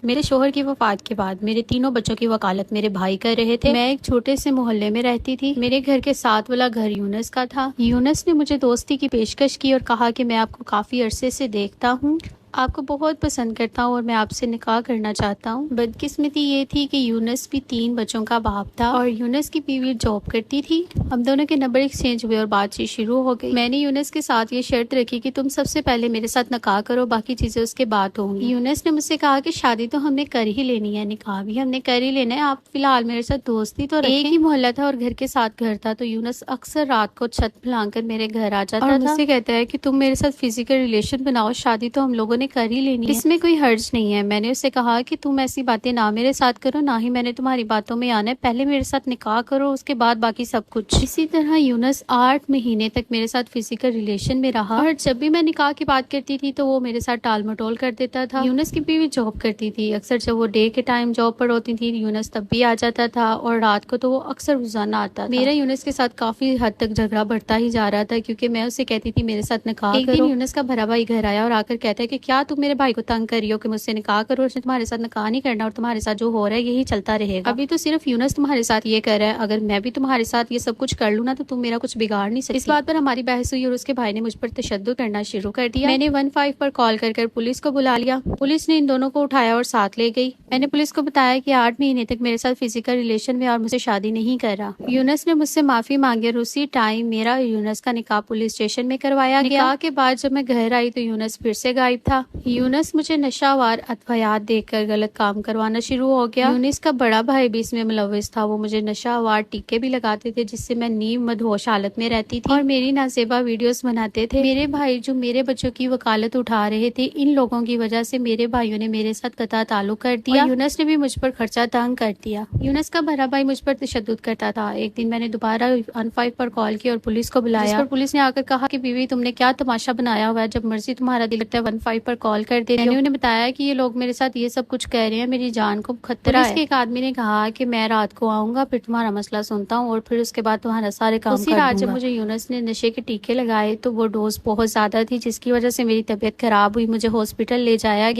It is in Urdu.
میرے شوہر کی وفات کے بعد میرے تینوں بچوں کی وکالت میرے بھائی کر رہے تھے۔ میں ایک چھوٹے سے محلے میں رہتی تھی۔ میرے گھر کے ساتھ والا گھر یونس کا تھا۔ یونس نے مجھے دوستی کی پیشکش کی اور کہا کہ میں آپ کو کافی عرصے سے دیکھتا ہوں، آپ کو بہت پسند کرتا ہوں اور میں آپ سے نکاح کرنا چاہتا ہوں۔ بدقسمتی یہ تھی کہ یونس بھی 3 بچوں کا باپ تھا اور یونس کی بیوی جاب کرتی تھی۔ ہم دونوں کے نمبر ایکسچینج ہوئے اور بات چیت شروع ہو گئی۔ میں نے یونس کے ساتھ یہ شرط رکھی کہ تم سب سے پہلے میرے ساتھ نکاح کرو، باقی چیزیں اس کے بعد ہوں گی۔ یونس نے مجھ سے کہا کہ شادی تو ہم نے کر ہی لینی ہے، نکاح بھی ہم نے کر ہی لینا ہے، آپ فی الحال میرے ساتھ دوستی تو رکھیں۔ ایک ہی محلہ تھا اور گھر کے ساتھ گھر تھا، تو یونس اکثر رات کو چھت پھیلان کر میرے گھر آ جاتا تھا اور مجھ سے کہتا ہے کہ تم میرے ساتھ فزیکل ریلیشن بناؤ، شادی تو ہم لوگوں نے کر ہی لینی ہے، اس میں کوئی حرج نہیں ہے۔ میں نے اسے کہا کہ تم ایسی باتیں نہ میرے ساتھ کرو، نہ ہی میں نے تمہاری باتوں میں آنا ہے، پہلے میرے ساتھ نکاح کرو، اس کے بعد باقی سب کچھ۔ اسی طرح یونس 8 مہینے تک میرے ساتھ فزیکل ریلیشن میں رہا اور جب بھی میں نکاح کی بات کرتی تھی تو وہ میرے ساتھ ٹال مٹول کر دیتا تھا۔ یونس کی بیوی جاب کرتی تھی، اکثر جب وہ ڈے کے ٹائم جاب پر ہوتی تھی یونس تب بھی آ جاتا تھا اور رات کو تو وہ اکثر روزانہ آتا تھا۔ میرا یونس کے ساتھ کافی حد تک جھگڑا بڑھتا ہی جا رہا تھا کیونکہ میں اسے کہتی تھی میرے ساتھ نکاح کرو۔ ایک دن یونس کا بڑا بھائی گھر آیا اور آ کر کہتا ہے کہ کیا تم میرے بھائی کو تنگ کر رہی ہو کہ مجھ سے نکاح کرو، اس نے تمہارے ساتھ نکاح نہیں کرنا اور تمہارے ساتھ جو ہو رہا ہے یہی چلتا رہے گا۔ ابھی تو صرف یونس تمہارے ساتھ یہ کر رہا ہے، اگر میں بھی تمہارے ساتھ یہ سب کچھ کر لوں نا تو تم میرا کچھ بگاڑ نہیں سکتی۔ اس بات پر ہماری بحث ہوئی اور اس کے بھائی نے مجھ پر تشدد کرنا شروع کر دیا۔ میں نے 15 پر کال کر پولیس کو بلا لیا۔ پولیس نے ان دونوں کو اٹھایا اور ساتھ لے گئی۔ میں نے پولیس کو بتایا کہ 8 مہینے تک میرے ساتھ فزیکل ریلیشن میں اور مجھ سے شادی نہیں کر رہا۔ یونس نے مجھ سے معافی مانگی اور اسی ٹائم میرا یونس کا نکاح پولیس اسٹیشن میں کروایا گیا۔ نکاح کے بعد جب میں گھر آئی تو یونس پھر سے غائب تھا۔ یونس مجھے نشہ وار ادویات دے کر غلط کام کروانا شروع ہو گیا۔ یونس کا بڑا بھائی بھی اس میں ملوث تھا، وہ مجھے نشہ وار ٹیکے بھی لگاتے تھے جس سے میں نیم مدہوش حالت میں رہتی تھی اور میری نازیبا ویڈیوز بناتے تھے۔ میرے بھائی جو میرے بچوں کی وکالت اٹھا رہے تھے، ان لوگوں کی وجہ سے میرے بھائیوں نے میرے ساتھ قطع تعلق کر دیا اور یونس نے بھی مجھ پر خرچہ تنگ کر دیا۔ یونس کا بڑا بھائی مجھ پر تشدد کرتا تھا۔ ایک دن میں نے دوبارہ 15 پر کال کی اور پولیس کو بلایا، جس پر پولیس نے آ کر کہا کہ بیوی تم نے کیا تماشا بنایا ہوا ہے، جب مرضی تمہارا دل کرتا ہے 15 پر کال کر دیتے ہو۔ میں نے انہیں بتایا کہ یہ لوگ میرے ساتھ یہ سب کچھ کہہ رہے ہیں، میری جان کو خطرہ ہے۔ پولیس کے ایک آدمی نے کہا کہ میں رات کو آؤں گا، پھر تمہارا مسئلہ سنتا ہوں اور پھر اس کے بعد تمہارا سارے کام کر دوں گا۔ اسی رات جب مجھے یونس نے نشے کے ٹیکے لگائے تو وہ ڈوز بہت زیادہ تھی جس کی وجہ سے میری طبیعت خراب ہوئی، مجھے ہاسپٹل لے جایا گیا۔